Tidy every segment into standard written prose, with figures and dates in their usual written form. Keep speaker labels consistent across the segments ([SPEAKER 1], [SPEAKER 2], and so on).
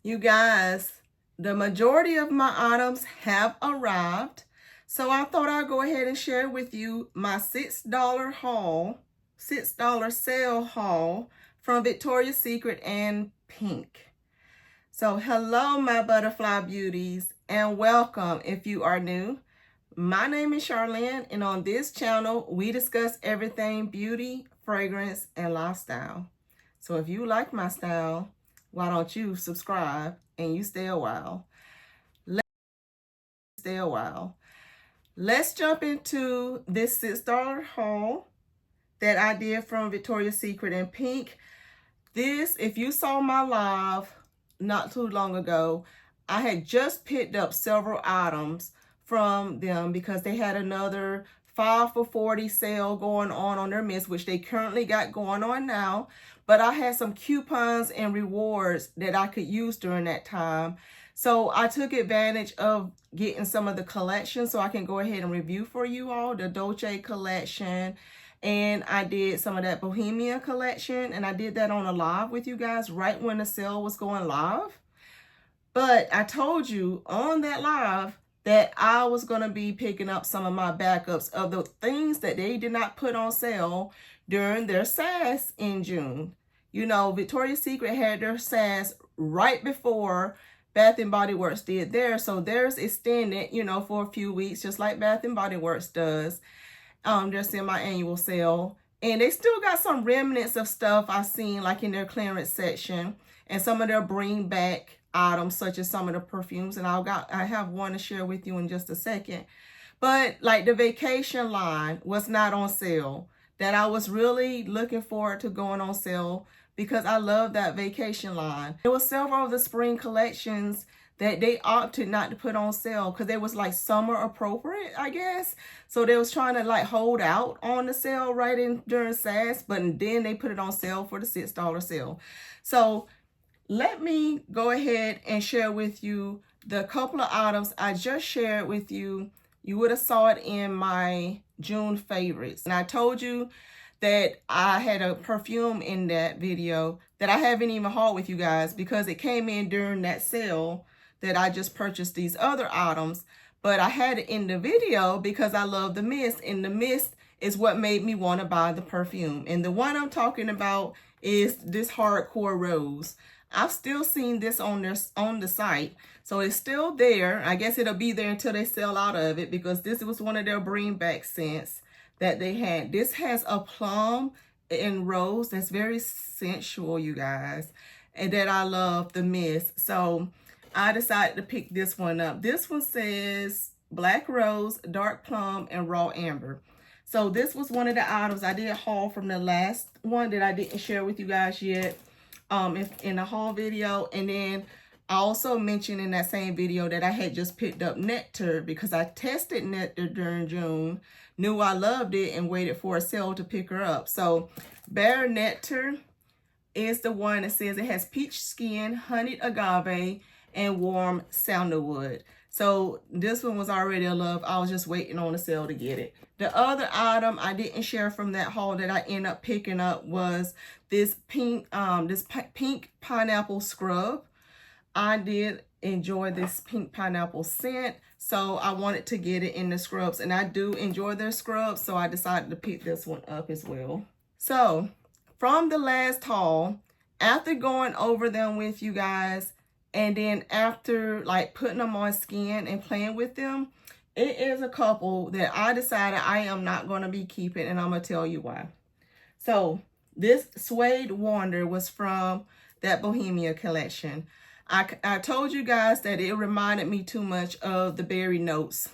[SPEAKER 1] You guys, the majority of my items have arrived. So I thought I'd go ahead and share with you my $6 haul, $6 sale haul from Victoria's Secret and Pink. So hello, my butterfly beauties, and welcome if you are new. My name is Charlen, and on this channel, we discuss everything beauty, fragrance, and lifestyle. So if you like my style, why don't you subscribe and you stay a while? Let's jump into this $6 haul that I did from Victoria's Secret and Pink. This, if you saw my live not too long ago, I had just picked up several items from them because they had another 5 for $40 sale going on their mist, which they currently got going on now. But I had some coupons and rewards that I could use during that time. So I took advantage of getting some of the collection so I can go ahead and review for you all the Dolce collection. And I did some of that Bohemian collection, and I did that on a live with you guys right when the sale was going live. But I told you on that live that I was going to be picking up some of my backups of the things that they did not put on sale during their SAS in June. You know, Victoria's Secret had their SAS right before Bath & Body Works did theirs. So theirs extended, you know, for a few weeks, just like Bath & Body Works does. Their semi-annual sale. And they still got some remnants of stuff I've seen like in their clearance section and some of their bring back items such as some of the perfumes, and I have one to share with you in just a second. But like the vacation line was not on sale, that I was really looking forward to going on sale because I love that vacation line. There were several of the spring collections that they opted not to put on sale because they was like summer appropriate, I guess. So they was trying to like hold out on the sale right in during SAS, but then they put it on sale for the $6 sale. So let me go ahead and share with you the couple of items I just shared with you. You would have saw it in my June favorites. And I told you that I had a perfume in that video that I haven't even hauled with you guys because it came in during that sale that I just purchased these other items. But I had it in the video because I love the mist, and the mist is what made me want to buy the perfume. And the one I'm talking about is this Hardcore Rose. I've still seen this on the site, so it's still there. I guess it'll be there until they sell out of it because this was one of their bring back scents that they had. This has a plum and rose that's very sensual, you guys, and that I love the mist. So I decided to pick this one up. This one says black rose, dark plum, and raw amber. So this was one of the items I did haul from the last one that I didn't share with you guys yet in the haul video. And then I also mentioned in that same video that I had just picked up Nectar because I tested Nectar during June, knew I loved it, and waited for a sale to pick her up. So Bare Nectar is the one that says it has peach skin, honeyed agave, and warm sandalwood. So this one was already a love. I was just waiting on the sale to get it. The other item I didn't share from that haul that I ended up picking up was this pink pineapple scrub. I did enjoy this pink pineapple scent, so I wanted to get it in the scrubs, and I do enjoy their scrubs, so I decided to pick this one up as well. So from the last haul, after going over them with you guys, and then after like putting them on skin and playing with them, it is a couple that I decided I am not going to be keeping, and I'm going to tell you why. So this Suede Wonder was from that Bohemia collection. I told you guys that it reminded me too much of the berry notes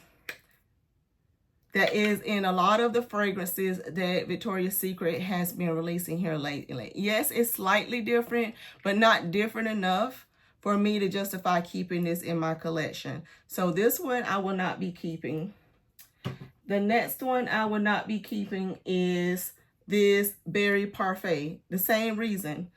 [SPEAKER 1] that is in a lot of the fragrances that Victoria's Secret has been releasing here lately. Yes, it's slightly different, but not different enough for me to justify keeping this in my collection. So this one I will not be keeping. The next one I will not be keeping is this Berry Parfait. The same reason.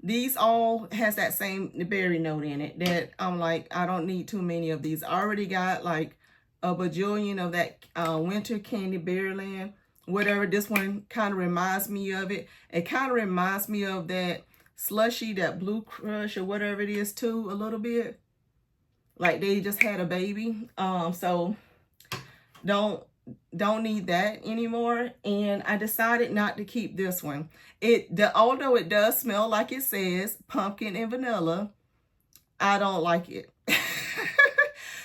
[SPEAKER 1] These all has that same berry note in it that I'm like, I don't need too many of these. I already got like a bajillion of that Winter Candy Berryland, whatever. This one kind of reminds me of it. It kind of reminds me of that slushy, that Blue Crush or whatever it is too, a little bit. Like they just had a baby. So don't need that anymore. And I decided not to keep this one. Although it does smell like it says pumpkin and vanilla, I don't like it.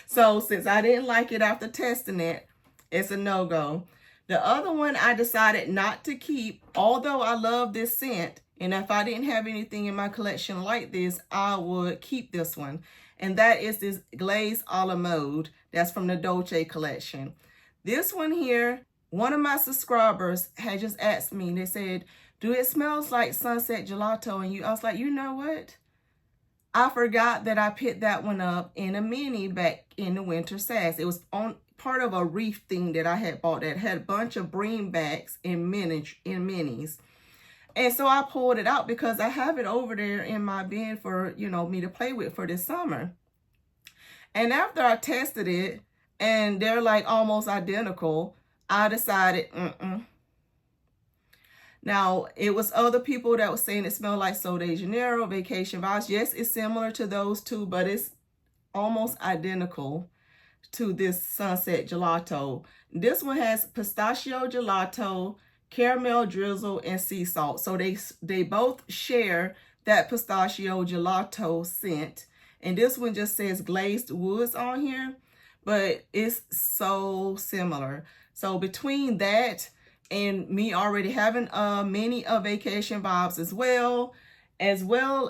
[SPEAKER 1] So since I didn't like it after testing it, it's a no-go. The other one I decided not to keep, although I love this scent, and if I didn't have anything in my collection like this, I would keep this one. And that is this Glaze a la Mode. That's from the Dolce collection. This one here, one of my subscribers had just asked me, they said, do it smells like Sunset Gelato? And I was like, you know what? I forgot that I picked that one up in a mini back in the winter sass. It was on part of a reef thing that I had bought that had a bunch of bream bags in minis. And so I pulled it out because I have it over there in my bin for, you know, me to play with for this summer. And after I tested it, and they're like almost identical, I decided, Now, it was other people that was saying it smelled like Sol de Janeiro, Vacation Vibes. Yes, it's similar to those two, but it's almost identical to this Sunset Gelato. This one has pistachio gelato, caramel drizzle, and sea salt. So they both share that pistachio gelato scent. And this one just says glazed woods on here, but it's so similar. So between that and me already having many of Vacation Vibes as well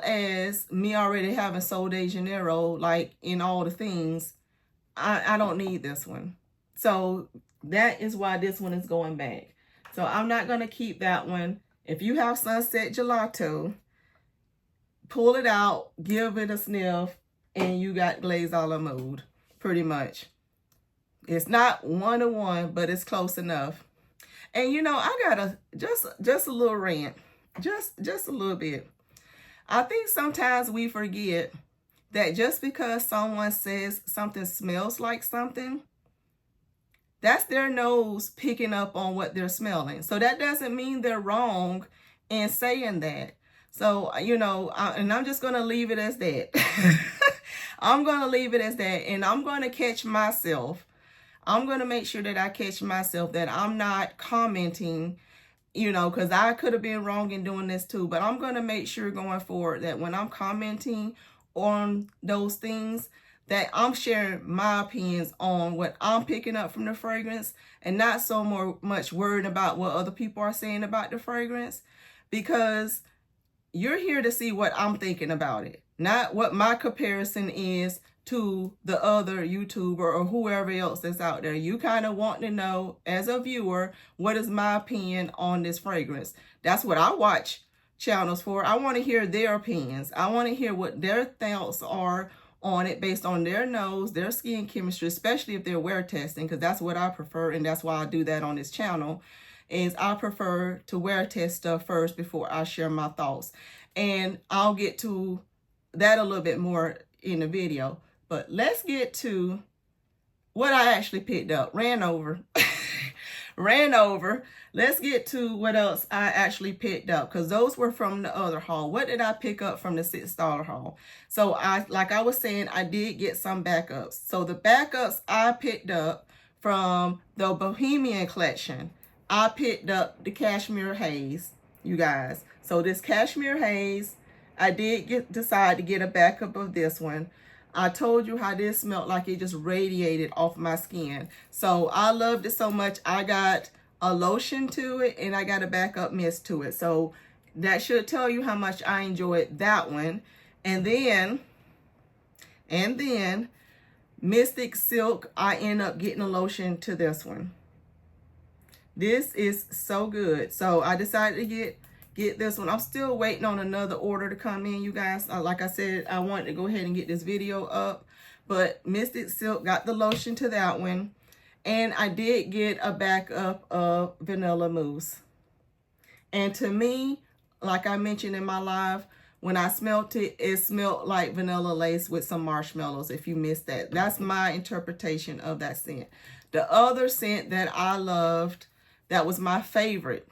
[SPEAKER 1] as me already having Sol de Janeiro, like in all the things, I don't need this one. So that is why this one is going back. So I'm not going to keep that one. If you have Sunset Gelato, pull it out, give it a sniff, and you got Glaze a la Mode, pretty much. It's not 1-to-1, but it's close enough. And you know, I got just a little rant, just a little bit. I think sometimes we forget that just because someone says something smells like something, that's their nose picking up on what they're smelling. So that doesn't mean they're wrong in saying that. So, you know, and I'm just going to leave it as that. I'm going to leave it as that. And I'm going to catch myself. I'm going to make sure that I catch myself, that I'm not commenting, you know, because I could have been wrong in doing this too. But I'm going to make sure going forward that when I'm commenting on those things, that I'm sharing my opinions on what I'm picking up from the fragrance, and not so much worried about what other people are saying about the fragrance, because you're here to see what I'm thinking about it, not what my comparison is to the other YouTuber or whoever else that's out there. You kind of want to know, as a viewer, what is my opinion on this fragrance. That's what I watch channels for. I want to hear their opinions. I want to hear what their thoughts are on it based on their nose, their skin chemistry, especially if they're wear testing, because that's what I prefer, and that's why I do that on this channel, is I prefer to wear test stuff first before I share my thoughts. And I'll get to that a little bit more in the video. But let's get to what I actually picked up. Ran over. Let's get to what else I actually picked up, because those were from the other haul. What did I pick up from the $6 haul? So like I was saying, I did get some backups. So the backups I picked up from the Bohemian collection, I picked up the Cashmere Haze, you guys. So this Cashmere Haze, I did decide to get a backup of this one. I told you how this smelled like it just radiated off my skin. So I loved it so much. I got a lotion to it, and I got a backup mist to it. So that should tell you how much I enjoyed that one. And then Mystic Silk, I end up getting a lotion to this one. This is so good. So I decided to get this one. I'm still waiting on another order to come in, you guys. Like I said, I wanted to go ahead and get this video up, but Mystic Silk, got the lotion to that one. And I did get a backup of Vanilla Mousse. And to me, like I mentioned in my live, when I smelled it, it smelled like vanilla lace with some marshmallows, if you missed that. That's my interpretation of that scent. The other scent that I loved, that was my favorite,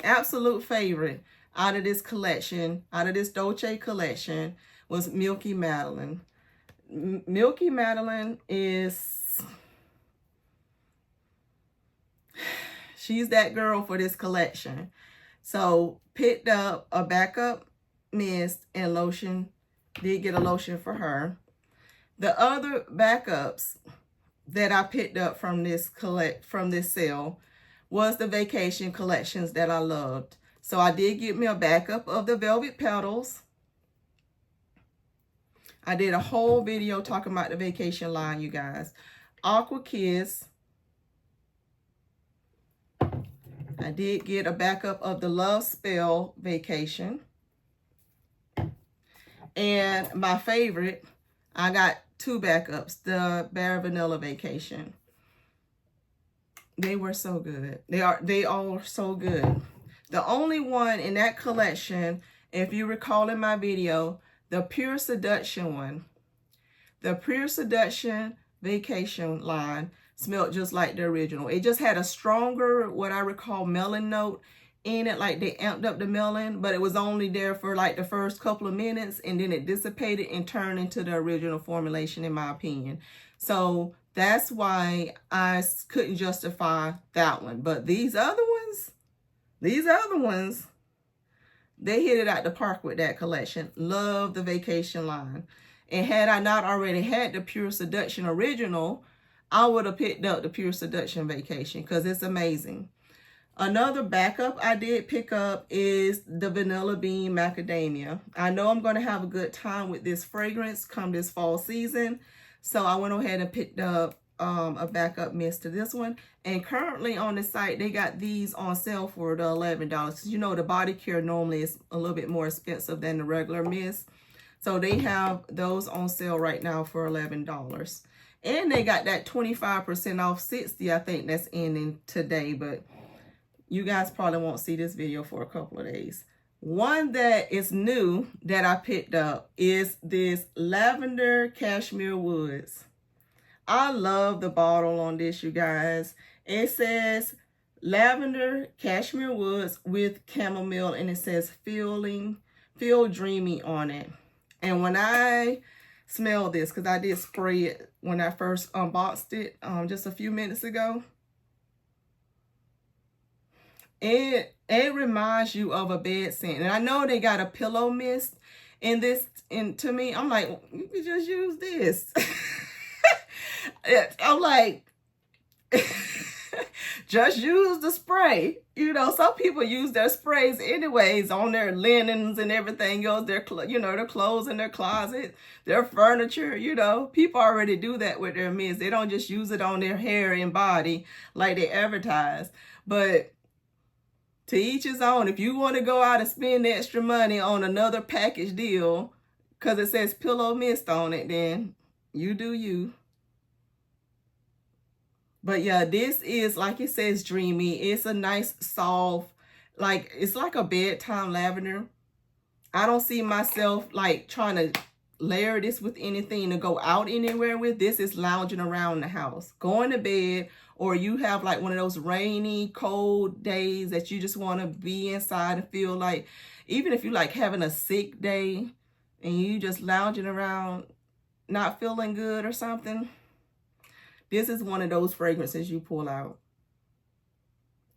[SPEAKER 1] absolute favorite, out of this collection, out of this Dolce collection, was Milky Madeline. Milky Madeline is, she's that girl for this collection. So picked up a backup mist and lotion. Did get a lotion for her. The other backups that I picked up from this sale was the vacation collections that I loved. So I did get me a backup of the Velvet Petals. I did a whole video talking about the vacation line, you guys. Aqua Kiss. I did get a backup of the Love Spell Vacation. And my favorite, I got two backups, the Bare Vanilla Vacation. They were so good. They are so good. The only one in that collection, if you recall in my video, the Pure Seduction one. The Pure Seduction Vacation line smelled just like the original. It just had a stronger, what I recall, melon note in it. Like they amped up the melon, but it was only there for like the first couple of minutes, and then it dissipated and turned into the original formulation, in my opinion. So that's why I couldn't justify that one. But these other ones, they hit it out the park with that collection. Love the vacation line. And had I not already had the Pure Seduction original, I would have picked up the Pure Seduction Vacation because it's amazing. Another backup I did pick up is the Vanilla Bean Macadamia. I know I'm going to have a good time with this fragrance come this fall season. So I went ahead and picked up a backup mist to this one. And currently on the site, they got these on sale for the $11. Because you know the body care normally is a little bit more expensive than the regular mist. So they have those on sale right now for $11. And they got that 25% off 60, I think that's ending today. But you guys probably won't see this video for a couple of days. One that is new that I picked up is this Lavender Cashmere Woods. I love the bottle on this, you guys. It says Lavender Cashmere Woods with chamomile, and it says Feel Dreamy on it. And when I smelled this, because I did spray it when I first unboxed it just a few minutes ago, it reminds you of a bed scent. And I know they got a pillow mist in this, and to me, I'm like, you could just use this. I'm like, just use the spray. You know, some people use their sprays anyways on their linens and everything else, their clothes in their closet, their furniture. You know, people already do that with their mist. They don't just use it on their hair and body like they advertise. But to each his own. If you want to go out and spend extra money on another package deal because it says pillow mist on it, then you do you. But yeah, this is, like it says, dreamy. It's a nice, soft, like, it's like a bedtime lavender. I don't see myself like trying to layer this with anything to go out anywhere with. This is lounging around the house, going to bed, or you have like one of those rainy, cold days that you just want to be inside and feel like, even if you like having a sick day and you just lounging around, not feeling good or something. This is one of those fragrances you pull out.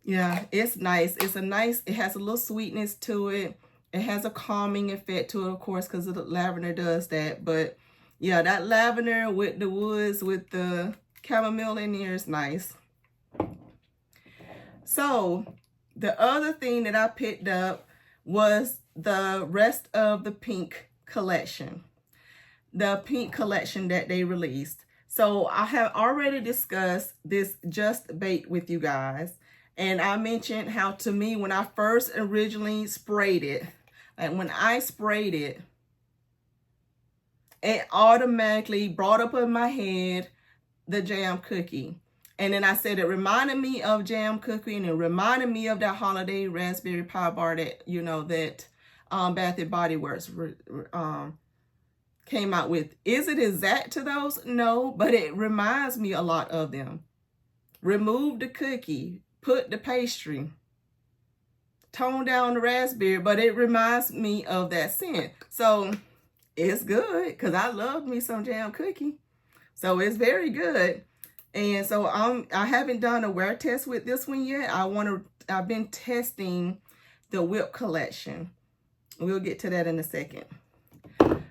[SPEAKER 1] Yeah, it's nice. It's a nice, it has a little sweetness to it. It has a calming effect to it, of course, because the lavender does that. But yeah, that lavender with the woods, with the chamomile in there is nice. So the other thing that I picked up was the rest of the pink collection. The pink collection that they released. So I have already discussed this Just Bait with you guys. And I mentioned how, to me, when I first originally sprayed it, and when I sprayed it, it automatically brought up in my head the jam cookie. And then I said it reminded me of jam cookie, and it reminded me of that holiday raspberry pie bar that, you know, that Bath & Body Works came out with. Is it exact to those? No, but it reminds me a lot of them. Remove the cookie, put the pastry. tone down the raspberry, but it reminds me of that scent. So it's good because I love me some jam cookie. So it's very good. And so I haven't done a wear test with this one yet. I've been testing the whip collection. We'll get to that in a second.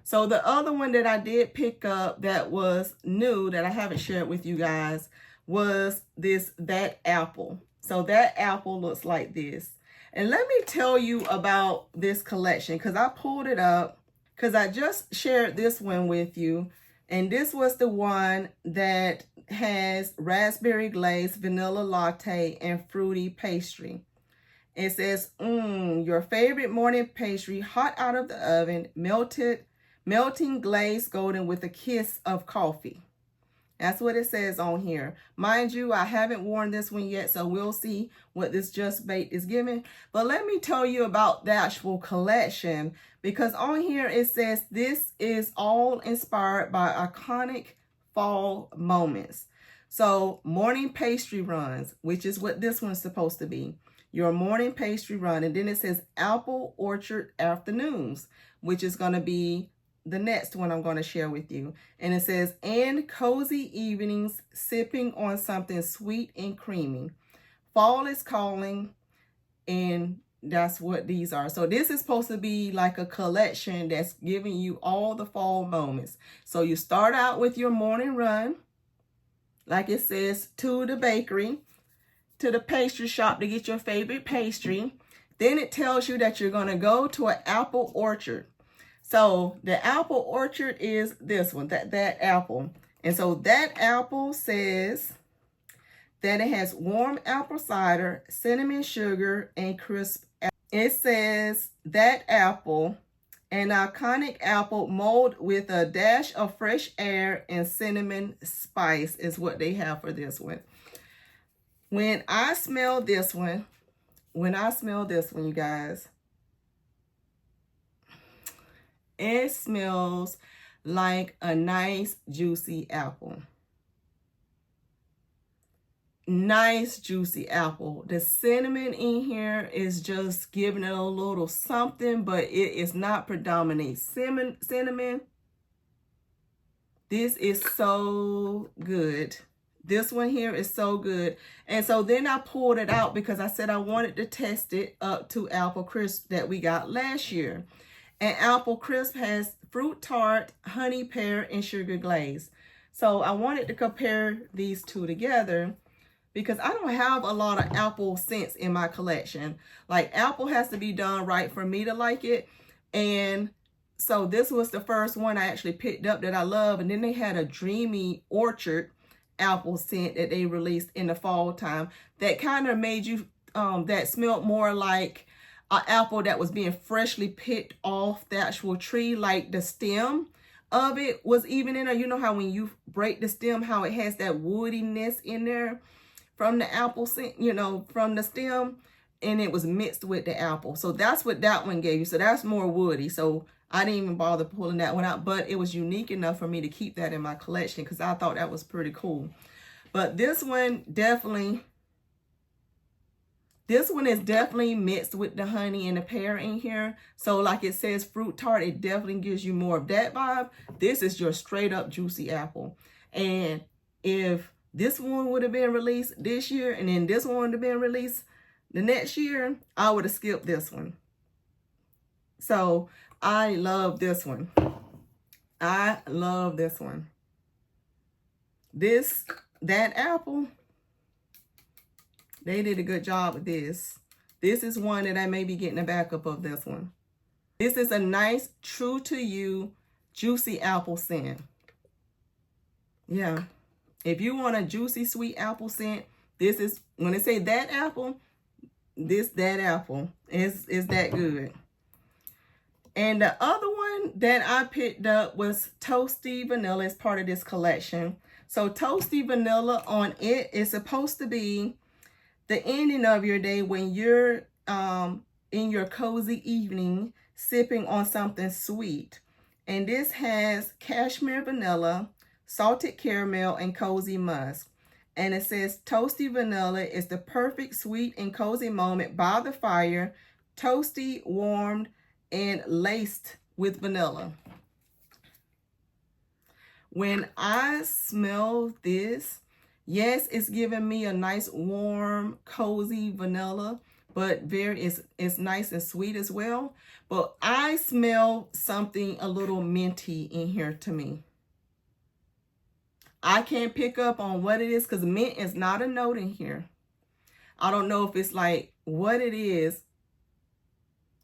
[SPEAKER 1] So the other one that I did pick up that was new that I haven't shared with you guys was That Apple. So That Apple looks like this. And let me tell you about this collection because I pulled it up because I just shared this one with you. And this was the one that has raspberry glaze, vanilla latte, and fruity pastry. It says, your favorite morning pastry, hot out of the oven, melting glaze golden with a kiss of coffee. That's what it says on here. Mind you, I haven't worn this one yet, so we'll see what this Just Baked is giving. But let me tell you about the actual collection, because on here it says this is all inspired by iconic fall moments. So morning pastry runs, which is what this one's supposed to be. Your morning pastry run. And then it says apple orchard afternoons, which is going to be the next one I'm going to share with you. And it says, and cozy evenings sipping on something sweet and creamy. Fall is calling, and that's what these are. So this is supposed to be like a collection that's giving you all the fall moments. So you start out with your morning run, like it says, to the bakery, to the pastry shop to get your favorite pastry. Then it tells you that you're going to go to an apple orchard. So the apple orchard is this one, that apple. And so That Apple says that it has warm apple cider, cinnamon sugar, and crisp apple. It says That Apple, an iconic apple mold with a dash of fresh air and cinnamon spice is what they have for this one. When I smell this one, you guys, it smells like a nice juicy apple. Nice juicy apple. The cinnamon in here is just giving it a little something, but it is not predominant cinnamon. This is so good. This one here is so good. And so then I pulled it out because I said I wanted to test it up to Apple Crisp that we got last year. And Apple Crisp has fruit tart, honey pear, and sugar glaze. So I wanted to compare these two together because I don't have a lot of apple scents in my collection. Like apple has to be done right for me to like it. And so this was the first one I actually picked up that I love. And then they had a dreamy orchard apple scent that they released in the fall time that kind of made you, that smelled more like an apple that was being freshly picked off the actual tree, like the stem of it was even in there. You know how when you break the stem, how it has that woodiness in there from the apple scent, you know, from the stem, and it was mixed with the apple. So that's what that one gave you. So that's more woody. So I didn't even bother pulling that one out, but it was unique enough for me to keep that in my collection because I thought that was pretty cool. But this one is definitely mixed with the honey and the pear in here. So like it says fruit tart, it definitely gives you more of that vibe. This is your straight up juicy apple. And if this one would have been released this year and then this one would have been released the next year, I would have skipped this one. So I love this one. I love this one. That Apple, they did a good job with this. This is one that I may be getting a backup of this one. This is a nice, true to you, juicy apple scent. Yeah. If you want a juicy, sweet apple scent, this is, when they say That Apple, That Apple is that good. And the other one that I picked up was Toasty Vanilla as part of this collection. So Toasty Vanilla on it is supposed to be the ending of your day when you're in your cozy evening sipping on something sweet. And this has cashmere vanilla, salted caramel, and cozy musk. And it says Toasty Vanilla is the perfect sweet and cozy moment by the fire Toasty, warmed, and laced with vanilla. When I smell this, yes, it's giving me a nice warm, cozy vanilla, but it's nice and sweet as well. But I smell something a little minty in here to me. I can't pick up on what it is because mint is not a note in here. I don't know if it's like what it is,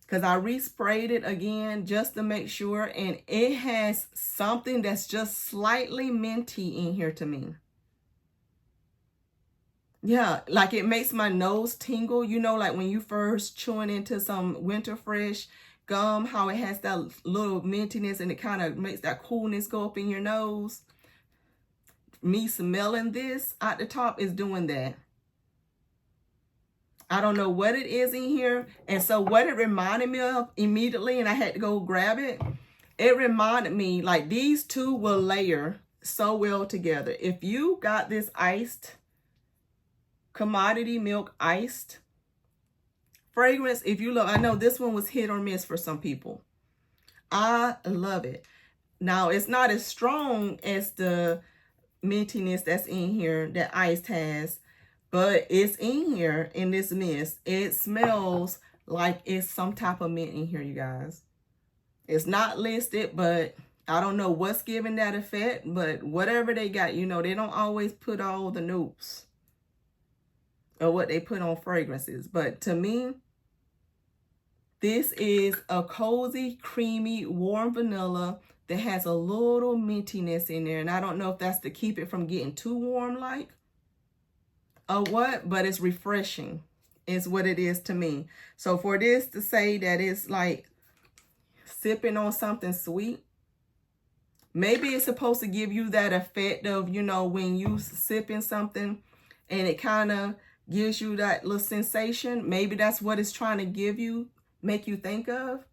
[SPEAKER 1] because I resprayed it again just to make sure, and it has something that's just slightly minty in here to me. Yeah, like it makes my nose tingle. You know, like when you first chewing into some winter fresh gum, how it has that little mintiness and it kind of makes that coolness go up in your nose. Me smelling this at the top is doing that. I don't know what it is in here. And so what it reminded me of immediately, and I had to go grab it, it reminded me like these two will layer so well together. If you got this iced, commodity milk iced fragrance, if you look, I know this one was hit or miss for some people. I love it. Now, it's not as strong as the mintiness that's in here that iced has, but it's in here in this mist. It smells like it's some type of mint in here, you guys. It's not listed, but I don't know what's giving that effect, but whatever they got, you know, they don't always put all the notes or what they put on fragrances. But to me, this is a cozy, creamy, warm vanilla that has a little mintiness in there. And I don't know if that's to keep it from getting too warm like or what, but it's refreshing is what it is to me. So for this to say that it's like sipping on something sweet, maybe it's supposed to give you that effect of, you know, when you sipping something and it kind of gives you that little sensation. Maybe that's what it's trying to give you, make you think of.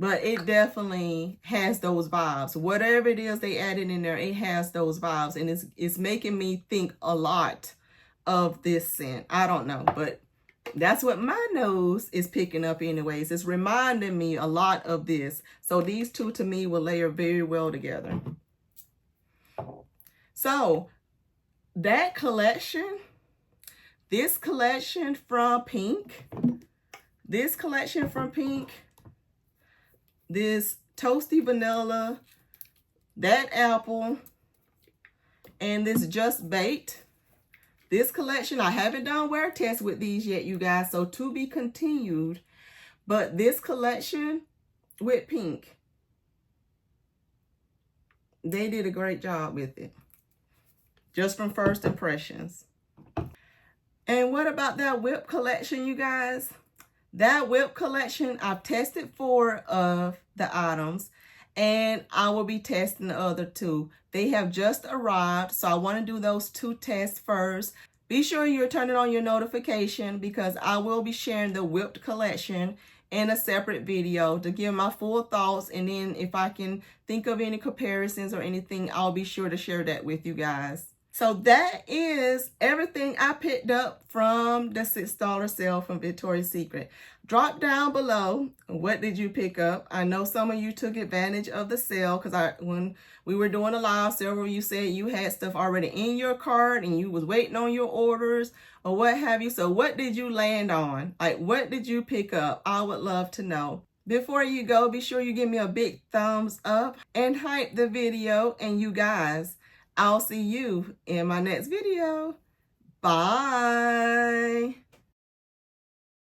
[SPEAKER 1] But it definitely has those vibes. Whatever it is they added in there, it has those vibes. And it's making me think a lot of this scent. I don't know, but that's what my nose is picking up anyways. It's reminding me a lot of this. So these two to me will layer very well together. So that collection, this collection from Pink, this Toasty Vanilla, that apple, and this Just Baked. This collection, I haven't done wear tests with these yet, you guys, so to be continued. But this collection with Pink, they did a great job with it. Just from first impressions. And what about that whip collection, you guys? That whip collection, I've tested 4 of the items, and I will be testing the other 2. They have just arrived, so I want to do those 2 tests first. Be sure you're turning on your notification because I will be sharing the whipped collection in a separate video to give my full thoughts, and then if I can think of any comparisons or anything, I'll be sure to share that with you guys. So that is everything I picked up from the $6 sale from Victoria's Secret. Drop down below, what did you pick up? I know some of you took advantage of the sale because when we were doing a live, several of you said you had stuff already in your cart and you was waiting on your orders or what have you. So what did you land on? Like, what did you pick up? I would love to know. Before you go, be sure you give me a big thumbs up and hype the video. And you guys, I'll see you in my next video. Bye.